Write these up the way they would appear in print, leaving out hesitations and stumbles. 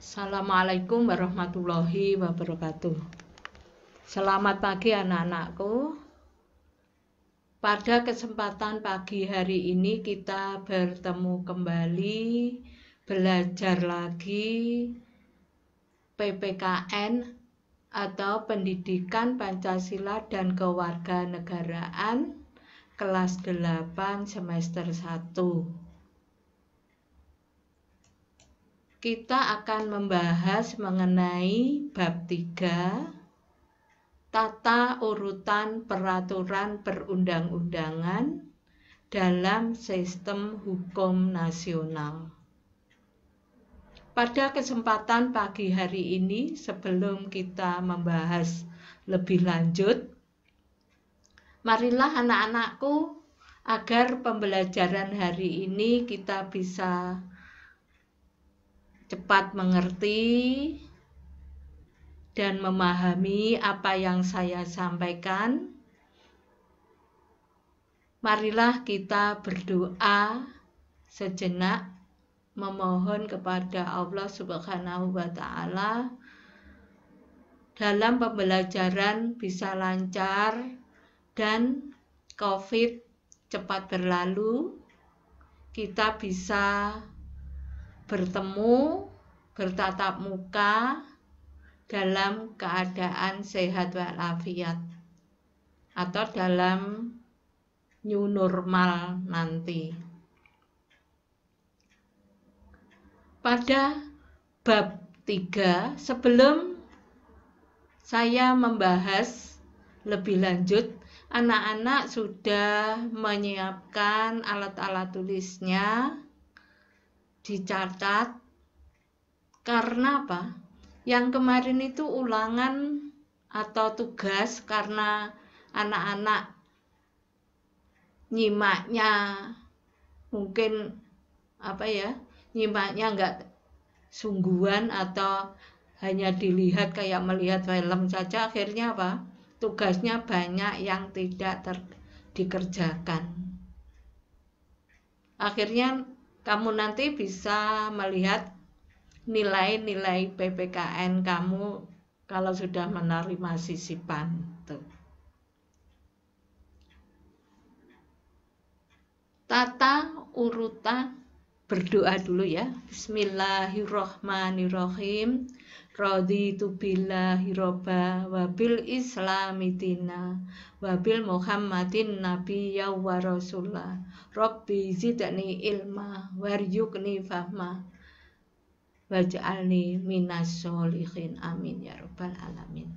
Assalamualaikum warahmatullahi wabarakatuh. Selamat pagi anak-anakku. Pada kesempatan pagi hari ini kita bertemu kembali, belajar lagi PPKN atau Pendidikan Pancasila dan Kewarganegaraan kelas 8 semester 1. Kita akan membahas mengenai bab 3, tata urutan peraturan perundang-undangan dalam sistem hukum nasional. Pada kesempatan pagi hari ini, sebelum kita membahas lebih lanjut, marilah anak-anakku, agar pembelajaran hari ini kita bisa cepat mengerti dan memahami apa yang saya sampaikan. Marilah kita berdoa sejenak, memohon kepada Allah Subhanahu wa Ta'ala dalam pembelajaran bisa lancar dan COVID cepat berlalu, kita bisa bertemu, bertatap muka dalam keadaan sehat walafiat atau dalam new normal nanti. Pada bab 3, sebelum saya membahas lebih lanjut, anak-anak sudah menyiapkan alat-alat tulisnya, dicatat. Karena apa? Yang kemarin itu ulangan atau tugas, karena anak-anak nyimaknya mungkin nyimaknya enggak sungguhan atau hanya dilihat kayak melihat film saja, akhirnya apa? Tugasnya banyak yang tidak dikerjakan. Akhirnya kamu nanti bisa melihat nilai-nilai PPKN kamu kalau sudah menerima sisipan. Tuh. Tata urutan, berdoa dulu ya. Bismillahirrohmanirrohim. Raditu billahi robba wabil islami dina wabil muhammadin nabiyya wa rasulah rabbi zidni ilma waryukni fahma waj'alni minas sholihin, amin ya rabbal alamin.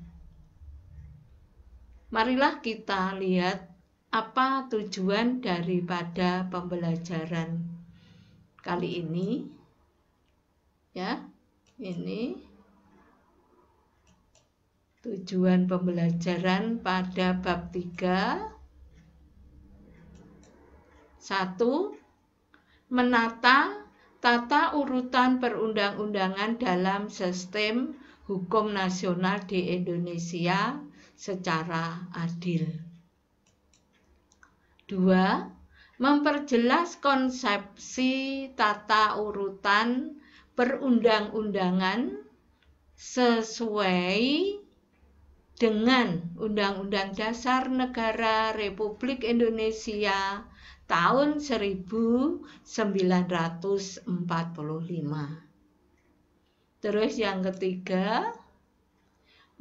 Marilah kita lihat apa tujuan daripada pembelajaran kali ini. Ya, ini tujuan pembelajaran pada bab 3. 1. Menata tata urutan perundang-undangan dalam sistem hukum nasional di Indonesia secara adil. 2. Memperjelas konsepsi tata urutan perundang-undangan sesuai dengan Undang-Undang Dasar Negara Republik Indonesia tahun 1945. Terus yang ketiga,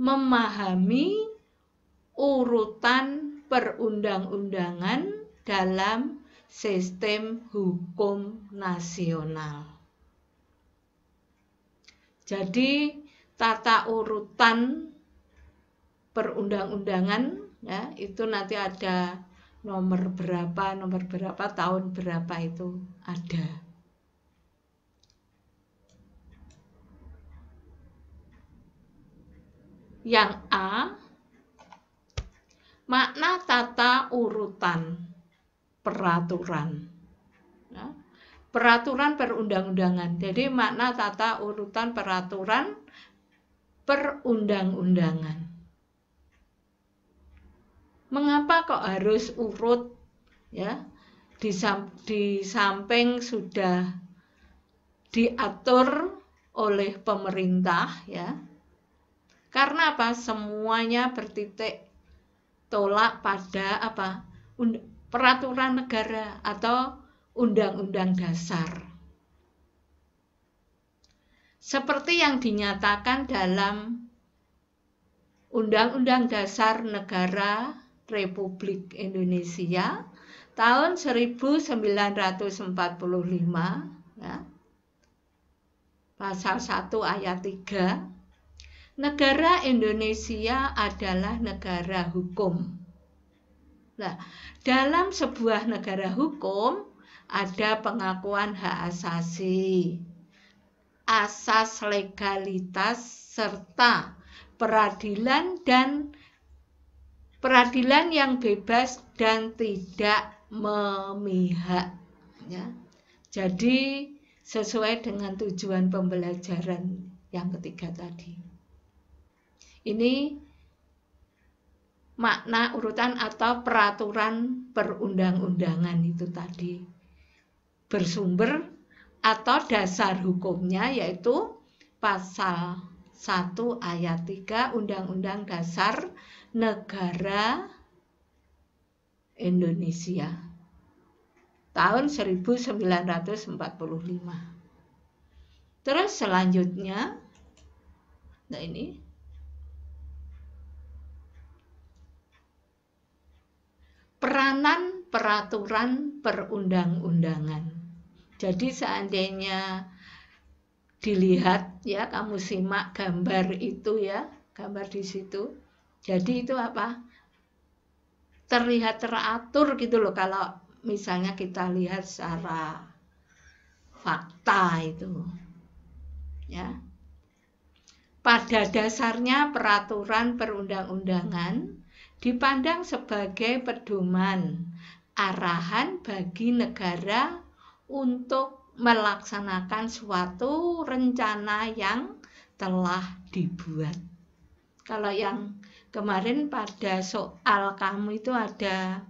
memahami urutan perundang-undangan dalam sistem hukum nasional. Jadi tata urutan perundang-undangan ya, itu nanti ada nomor berapa, tahun berapa itu ada. Yang A, makna tata urutan peraturan. Ya, peraturan perundang-undangan. Jadi makna tata urutan peraturan perundang-undangan. Mengapa kok harus urut ya? Di samping sudah diatur oleh pemerintah ya. Karena apa? Semuanya bertitik tolak pada apa? Peraturan negara atau undang-undang dasar. Seperti yang dinyatakan dalam Undang-Undang Dasar Negara Republik Indonesia tahun 1945 ya. Pasal 1 ayat 3, negara Indonesia adalah negara hukum. Nah, dalam sebuah negara hukum ada pengakuan hak asasi, asas legalitas serta peradilan yang bebas dan tidak memihak ya. Jadi sesuai dengan tujuan pembelajaran yang ketiga tadi. Ini makna urutan atau peraturan perundang-undangan itu tadi. Bersumber atau dasar hukumnya yaitu pasal 1 ayat 3 Undang-Undang Dasar Negara Indonesia tahun 1945. Terus selanjutnya, nah ini peranan peraturan perundang-undangan. Jadi seandainya dilihat ya, kamu simak gambar itu ya, gambar di situ. Jadi itu apa? Terlihat teratur gitu loh kalau misalnya kita lihat secara fakta itu. Ya. Pada dasarnya peraturan perundang-undangan dipandang sebagai pedoman arahan bagi negara untuk melaksanakan suatu rencana yang telah dibuat. Kalau yang kemarin pada soal kamu itu ada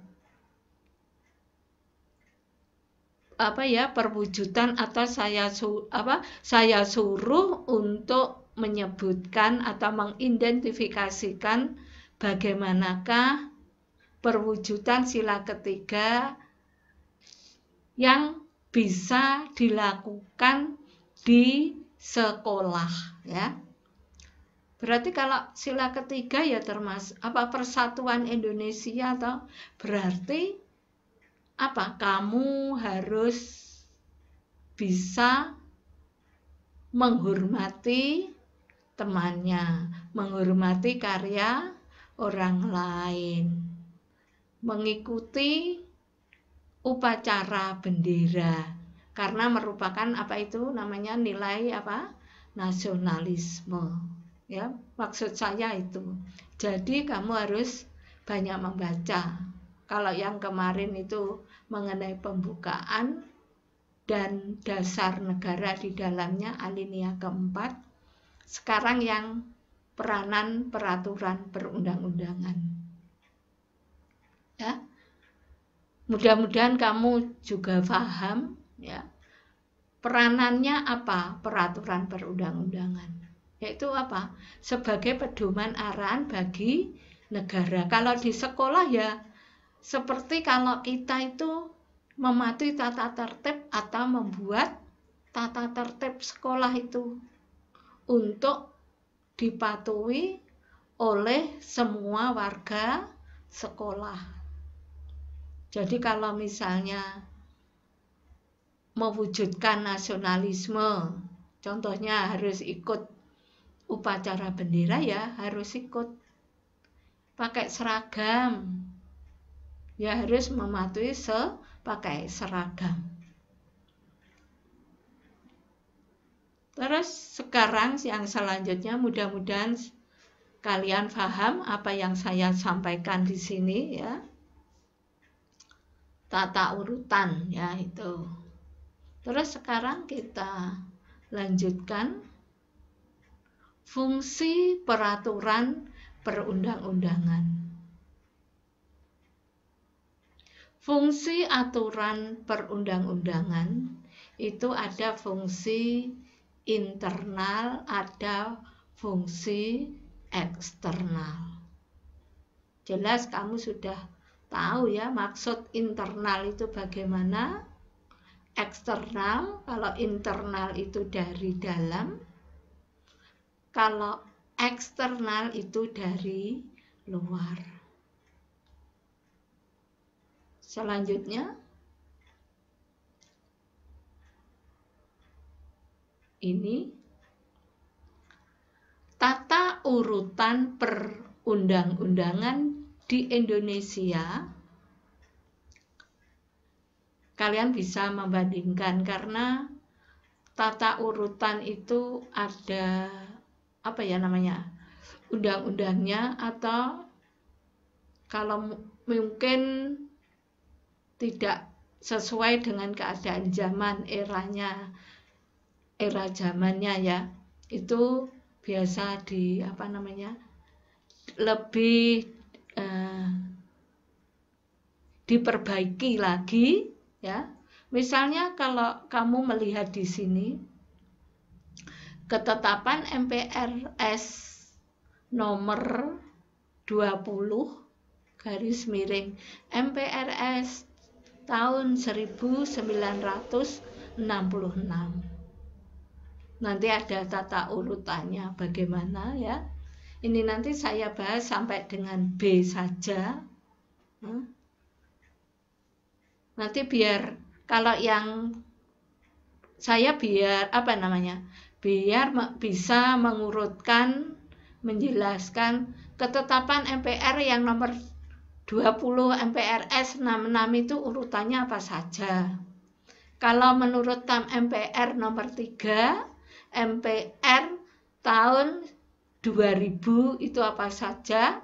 apa ya, perwujudan atau saya suruh untuk menyebutkan atau mengidentifikasikan bagaimanakah perwujudan sila ketiga yang bisa dilakukan di sekolah ya. Berarti kalau sila ketiga ya termasuk apa, persatuan Indonesia, atau berarti apa, kamu harus bisa menghormati temannya, menghormati karya orang lain, mengikuti upacara bendera karena merupakan apa itu namanya nilai apa, nasionalisme ya, maksud saya itu. Jadi kamu harus banyak membaca. Kalau yang kemarin itu mengenai pembukaan dan dasar negara di dalamnya alinea keempat, sekarang yang peranan peraturan perundang-undangan ya. Mudah-mudahan kamu juga paham ya, peranannya apa peraturan perundang-undangan, yaitu apa, sebagai pedoman arahan bagi negara. Kalau di sekolah ya seperti kalau kita itu mematuhi tata tertib atau membuat tata tertib sekolah itu untuk dipatuhi oleh semua warga sekolah. Jadi kalau misalnya mewujudkan nasionalisme, contohnya harus ikut upacara bendera ya, harus ikut pakai seragam ya, harus mematuhi pakai seragam. Terus sekarang yang selanjutnya, mudah-mudahan kalian paham apa yang saya sampaikan di sini ya, tata urutan ya itu. Terus sekarang kita lanjutkan fungsi peraturan perundang-undangan. Fungsi aturan perundang-undangan itu ada fungsi internal, ada fungsi eksternal. Jelas kamu sudah tahu ya maksud internal itu bagaimana, eksternal. Kalau internal itu dari dalam, kalau eksternal itu dari luar. Selanjutnya, ini tata urutan perundang-undangan di Indonesia. Kalian bisa membandingkan karena tata urutan itu ada undang-undangnya, atau kalau mungkin tidak sesuai dengan keadaan zaman, era zamannya ya, itu biasa lebih diperbaiki lagi ya. Misalnya kalau kamu melihat di sini ketetapan MPRS nomor 20 MPRS tahun 1966. Nanti ada tata urutannya bagaimana ya. Ini nanti saya bahas sampai dengan B saja. Nanti biar kalau yang saya biar bisa mengurutkan, menjelaskan ketetapan MPR yang nomor 20 MPRS 66 itu urutannya apa saja. Kalau menurut TAM MPR nomor 3 MPR tahun 2000 itu apa saja?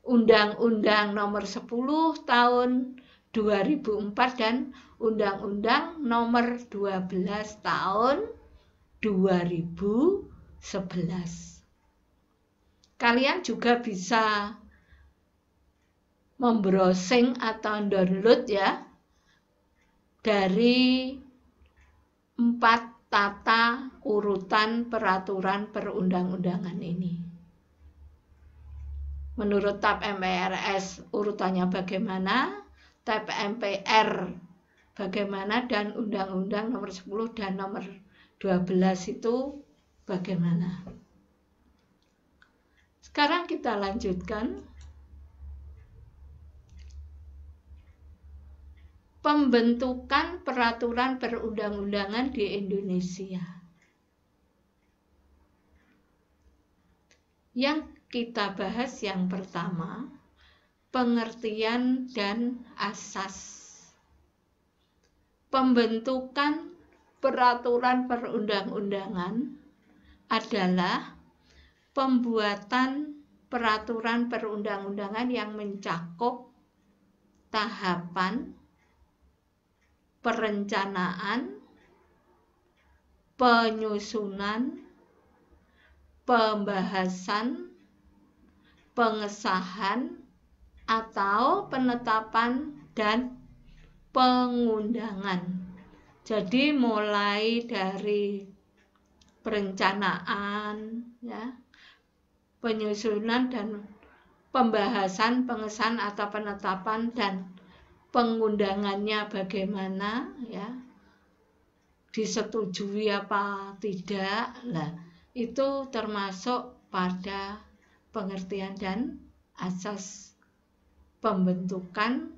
Undang-Undang nomor 10 tahun 2004 dan Undang-Undang nomor 12 tahun 2011. Kalian juga bisa membrowsing atau download ya dari 4 tata urutan peraturan perundang-undangan ini. Menurut TAP MPRS urutannya bagaimana, TAP MPR bagaimana, dan Undang-Undang nomor 10 dan nomor 12 itu bagaimana. Sekarang kita lanjutkan. Pembentukan peraturan perundang-undangan di Indonesia. Yang kita bahas yang pertama, pengertian dan asas. Pembentukan peraturan perundang-undangan adalah pembuatan peraturan perundang-undangan yang mencakup tahapan perencanaan, penyusunan, pembahasan, pengesahan, atau penetapan dan pengundangan. Jadi mulai dari perencanaan, ya, penyusunan dan pembahasan, pengesahan atau penetapan dan pengundangannya bagaimana ya, disetujui apa tidak, itu termasuk pada pengertian dan asas pembentukan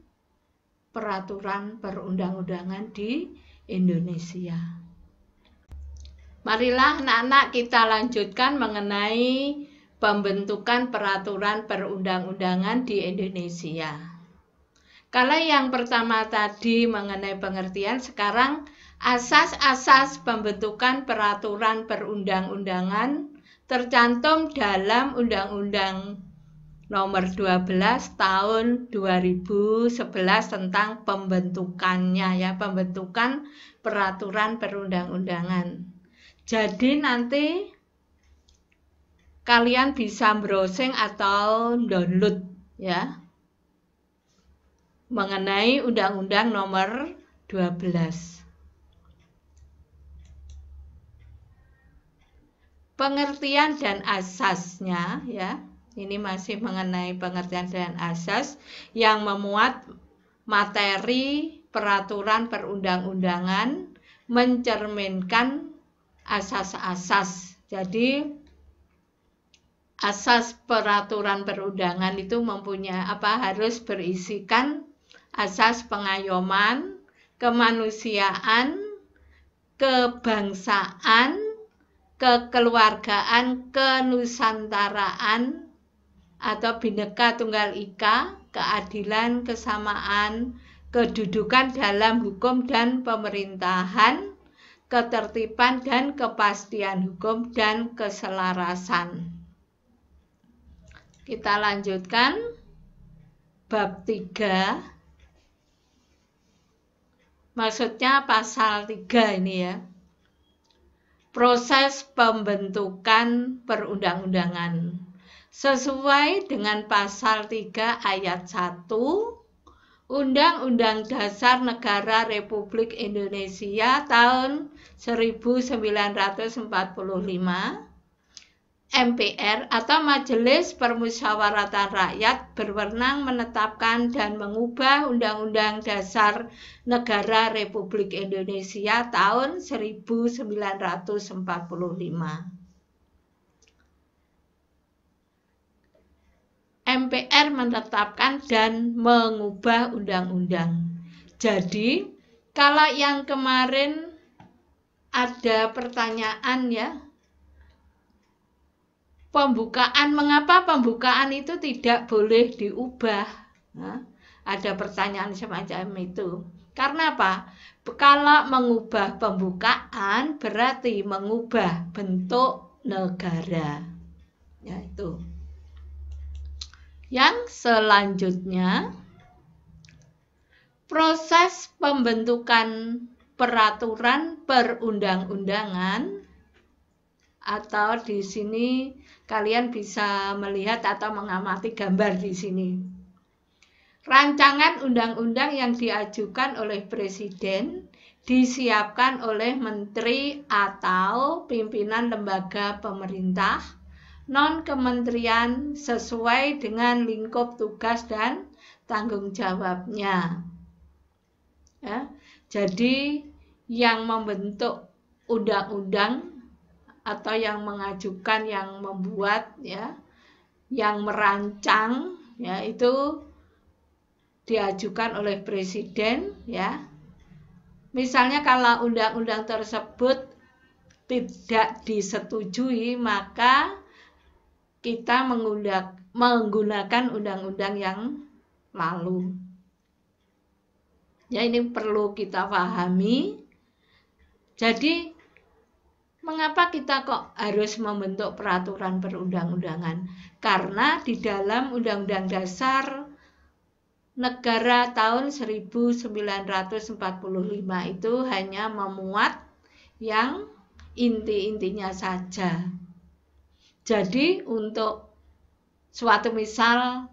peraturan perundang-undangan di Indonesia. Marilah anak-anak kita lanjutkan mengenai pembentukan peraturan perundang-undangan di Indonesia. Kalau yang pertama tadi mengenai pengertian, sekarang asas-asas pembentukan peraturan perundang-undangan tercantum dalam Undang-Undang nomor 12 tahun 2011 tentang pembentukannya ya, pembentukan peraturan perundang-undangan. Jadi nanti kalian bisa browsing atau download ya mengenai Undang-Undang nomor 12. pengertian dan asasnya ya. Ini masih mengenai pengertian dan asas yang memuat materi peraturan perundang-undangan mencerminkan asas-asas. Jadi asas peraturan perundangan itu mempunyai harus berisikan asas pengayoman, kemanusiaan, kebangsaan, kekeluargaan, kenusantaraan atau Bhinneka Tunggal Ika, keadilan, kesamaan, kedudukan dalam hukum dan pemerintahan, ketertiban dan kepastian hukum dan keselarasan. Kita lanjutkan bab 3. Maksudnya pasal 3 ini ya. Proses pembentukan perundang-undangan. Sesuai dengan pasal 3 ayat 1 Undang-Undang Dasar Negara Republik Indonesia tahun 1945, MPR atau Majelis Permusyawaratan Rakyat berwenang menetapkan dan mengubah Undang-Undang Dasar Negara Republik Indonesia tahun 1945. MPR menetapkan dan mengubah undang-undang. Jadi, kalau yang kemarin ada pertanyaan ya, pembukaan, mengapa pembukaan itu tidak boleh diubah? Nah, ada pertanyaan semacam itu. Karena apa? Kalau mengubah pembukaan berarti mengubah bentuk negara. Ya, itu. Yang selanjutnya, proses pembentukan peraturan perundang-undangan, atau di sini kalian bisa melihat atau mengamati gambar di sini. Rancangan undang-undang yang diajukan oleh Presiden disiapkan oleh menteri atau pimpinan lembaga pemerintah non-kementerian sesuai dengan lingkup tugas dan tanggung jawabnya. Ya, jadi yang membentuk undang-undang atau yang mengajukan, yang membuat ya, yang merancang ya, itu diajukan oleh presiden ya. Misalnya kalau undang-undang tersebut tidak disetujui, maka kita menggunakan undang-undang yang lalu. Ya, ini perlu kita pahami. Jadi mengapa kita kok harus membentuk peraturan perundang-undangan? Karena di dalam Undang-Undang Dasar Negara tahun 1945 itu hanya memuat yang inti-intinya saja. Jadi untuk suatu misal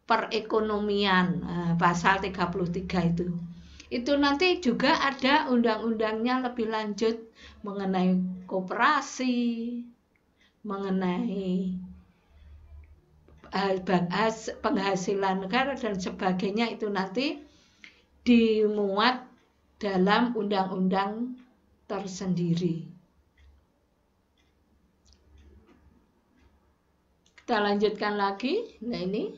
perekonomian, pasal 33 itu nanti juga ada undang-undangnya lebih lanjut mengenai koperasi, mengenai penghasilan negara dan sebagainya, itu nanti dimuat dalam undang-undang tersendiri. Kita lanjutkan lagi. Nah, ini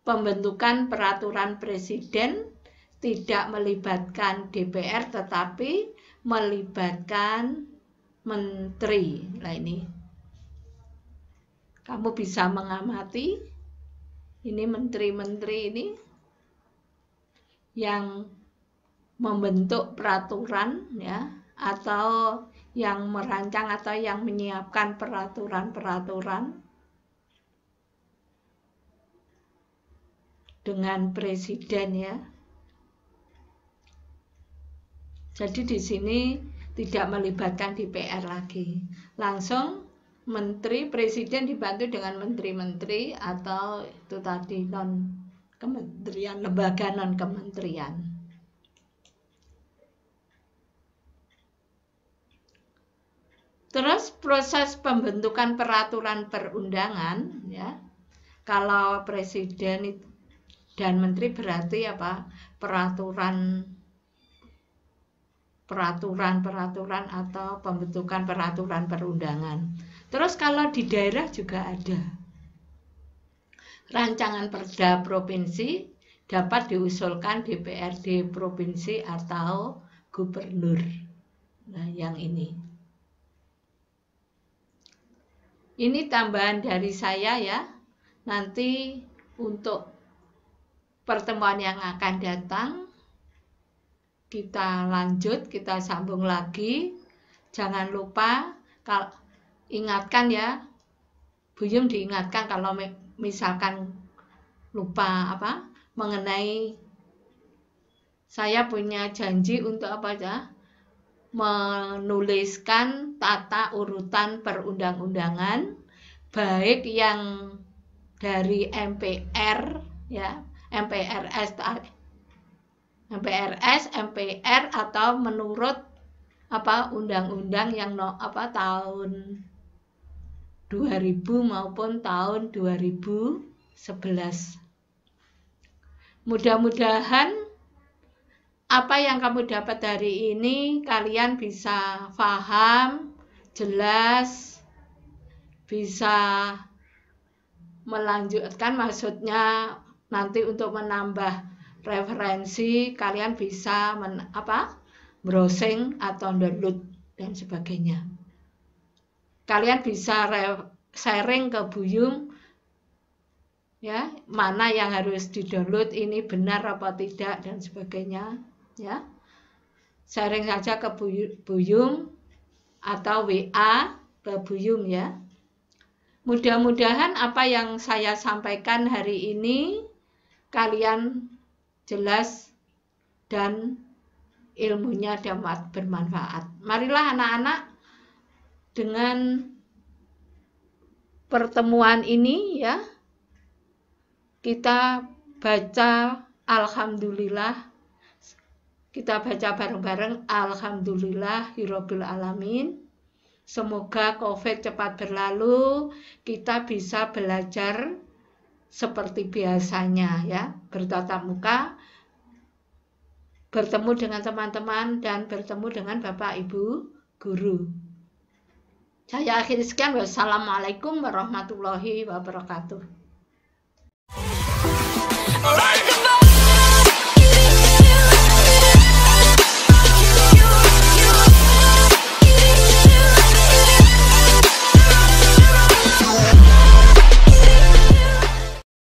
pembentukan peraturan presiden tidak melibatkan DPR tetapi melibatkan menteri. Nah, ini kamu bisa mengamati ini menteri-menteri ini yang membentuk peraturan ya, atau yang merancang atau yang menyiapkan peraturan-peraturan dengan presiden ya. Jadi di sini tidak melibatkan DPR lagi, langsung menteri, presiden dibantu dengan menteri-menteri atau itu tadi non kementerian, lembaga non kementerian. Terus proses pembentukan peraturan perundangan, ya. Kalau presiden dan menteri berarti apa? Peraturan atau pembentukan peraturan perundangan. Terus kalau di daerah juga ada. Rancangan perda provinsi dapat diusulkan DPRD provinsi atau gubernur. Nah, yang ini. Ini tambahan dari saya ya. Nanti untuk pertemuan yang akan datang kita lanjut, kita sambung lagi. Jangan lupa, ingatkan ya, Buyum diingatkan kalau misalkan lupa apa mengenai saya punya janji untuk apa ya, menuliskan tata urutan perundang-undangan baik yang dari MPR ya, MPRS, MPR atau menurut apa undang-undang yang tahun 2000 maupun tahun 2011. Mudah-mudahan apa yang kamu dapat hari ini kalian bisa paham, jelas, bisa melanjutkan, maksudnya nanti untuk menambah referensi kalian bisa browsing atau download dan sebagainya. Kalian bisa sharing ke Buyum ya, mana yang harus di-download, ini benar apa tidak dan sebagainya ya. Sharing saja ke Buyum atau WA ke Buyum ya. Mudah-mudahan apa yang saya sampaikan hari ini kalian jelas dan ilmunya dapat bermanfaat. Marilah anak-anak, dengan pertemuan ini ya, kita baca alhamdulillah. Kita baca bareng-bareng alhamdulillahirabbil alamin. Semoga Covid cepat berlalu, kita bisa belajar seperti biasanya ya, bertatap muka, bertemu dengan teman-teman dan bertemu dengan Bapak Ibu guru. Saya akhiri sekian. Wassalamualaikum warahmatullahi wabarakatuh.